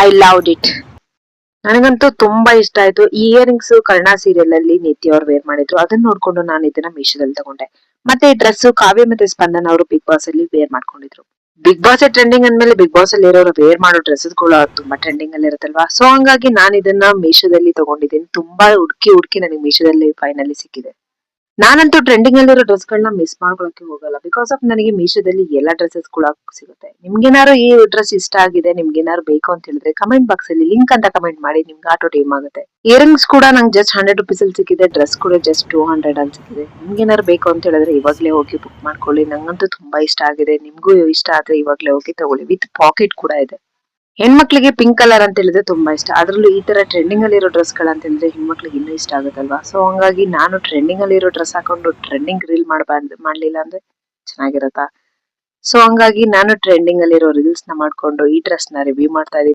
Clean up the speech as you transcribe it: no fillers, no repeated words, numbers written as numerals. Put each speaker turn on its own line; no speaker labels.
I loved it. ನನಗಂತೂ ತುಂಬಾ ಇಷ್ಟ ಆಯ್ತು. ಈ ಇಯರಿಂಗ್ಸ್ ಕರ್ಣ ಸೀರಿಯಲ್ ಅಲ್ಲಿ ನೀತಿ ಅವ್ರು ವೇರ್ ಮಾಡಿದ್ರು, ಅದನ್ನ ನೋಡ್ಕೊಂಡು ನಾನು ಇದನ್ನ ಮೀಶೋದಲ್ಲಿ ತಗೊಂಡೆ. ಮತ್ತೆ ಈ ಡ್ರೆಸ್ ಕಾವ್ಯ ಮತ್ತೆ ಸ್ಪಂದನ್ ಅವರು ಬಿಗ್ ಬಾಸ್ ಅಲ್ಲಿ ವೇರ್ ಮಾಡ್ಕೊಂಡಿದ್ರು. ಬಿಗ್ ಬಾಸ್ ಟ್ರೆಂಡಿಂಗ್ ಅಂದ್ಮೇಲೆ ಬಿಗ್ ಬಾಸ್ ಅಲ್ಲಿ ಇರೋರು ವೇರ್ ಮಾಡೋ ಡ್ರೆಸ್ಸಸ್ ಗಳು ತುಂಬಾ ಟ್ರೆಂಡಿಂಗ್ ಅಲ್ಲಿ ಇರುತ್ತಲ್ವಾ. ಸೊ ಹಂಗಾಗಿ ನಾನು ಇದನ್ನ ಮೀಶೋದಲ್ಲಿ ತಗೊಂಡಿದ್ದೀನಿ. ತುಂಬಾ ಹುಡುಕಿ ಹುಡುಕಿ ನನಗೆ ಮೀಶೋದಲ್ಲಿ ಫೈನಲಿ ಸಿಕ್ಕಿದೆ. ನಾನಂತೂ ಟ್ರೆಂಡಿಂಗ್ ಅಲ್ಲಿರೋ ಡ್ರೆಸ್ ಗಳನ್ನ ಮಿಸ್ ಮಾಡ್ಕೊಳಕ್ಕೆ ಹೋಗಲ್ಲ. ಬಿಕಾಸ್ ಆಫ್ ನನಗೆ ಮೀಶೋದಲ್ಲಿ ಎಲ್ಲಾ ಡ್ರೆಸ್ಸಸ್ ಕೂಡ ಸಿಗುತ್ತೆ. ನಿಮ್ಗೇನಾದ್ರು ಈ ಡ್ರೆಸ್ ಇಷ್ಟ ಆಗಿದೆ, ನಿಮ್ಗೇನಾದ್ರು ಬೇಕು ಅಂತ ಹೇಳಿದ್ರೆ ಕಮೆಂಟ್ ಬಾಕ್ಸ್ ಅಲ್ಲಿ ಲಿಂಕ್ ಅಂತ ಕಮೆಂಟ್ ಮಾಡಿ, ನಿಮ್ಗೆ ಆಟೋ ಟೀಮ್ ಆಗುತ್ತೆ. ಇಯರಿಂಗ್ಸ್ ಕೂಡ ನಂಗೆ ಜಸ್ಟ್ 100 rupees ಅಲ್ಲಿ ಸಿಕ್ಕಿದೆ. ಡ್ರೆಸ್ ಕೂಡ ಜಸ್ಟ್ 200 ಅಲ್ಲಿ ಸಿಕ್ಕಿದೆ. ನಿಮ್ಗೇನಾದ್ರು ಬೇಕು ಅಂತ ಹೇಳಿದ್ರೆ ಇವಾಗ್ಲೇ ಹೋಗಿ ಬುಕ್ ಮಾಡ್ಕೊಳ್ಳಿ. ನಂಗಂತೂ ತುಂಬಾ ಇಷ್ಟ ಆಗಿದೆ. ನಿಮ್ಗೂ ಇಷ್ಟ ಆದ್ರೆ ಇವಾಗ್ಲೇ ಹೋಗಿ ತಗೊಳ್ಳಿ. ವಿತ್ ಪಾಕೆಟ್ ಕೂಡ ಇದೆ. ಹೆಣ್ಮಕ್ಳಿಗೆ ಪಿಂಕ್ ಕಲರ್ ಅಂತ ಹೇಳಿದ್ರೆ ತುಂಬಾ ಇಷ್ಟ. ಅದ್ರಲ್ಲೂ ಈ ತರ ಟ್ರೆಂಡಿಂಗ್ ಅಲ್ಲಿ ಇರೋ ಡ್ರೆಸ್ ಗಳಂತ ಹೇಳಿದ್ರೆ ಹೆಣ್ಮಕ್ಳಿಗೆ ಇನ್ನೂ ಇಷ್ಟ ಆಗುತ್ತಲ್ವಾ. ಸೊ ಹಂಗಾಗಿ ನಾನು ಟ್ರೆಂಡಿಂಗ್ ಅಲ್ಲಿ ಇರೋ ಡ್ರೆಸ್ ಹಾಕೊಂಡು ಟ್ರೆಂಡಿಂಗ್ ರೀಲ್ ಮಾಡ್ಲಿಲ್ಲ ಅಂದ್ರೆ ಚೆನ್ನಾಗಿರತ್ತಾ. ಸೊ ಹಂಗಾಗಿ ನಾನು ಟ್ರೆಂಡಿಂಗ್ ಅಲ್ಲಿರೋ ರೀಲ್ಸ್ ನ ಮಾಡ್ಕೊಂಡು ಈ ಡ್ರೆಸ್ ನ ರಿವ್ಯೂ ಮಾಡ್ತಾ ಇದ್ದೀನಿ.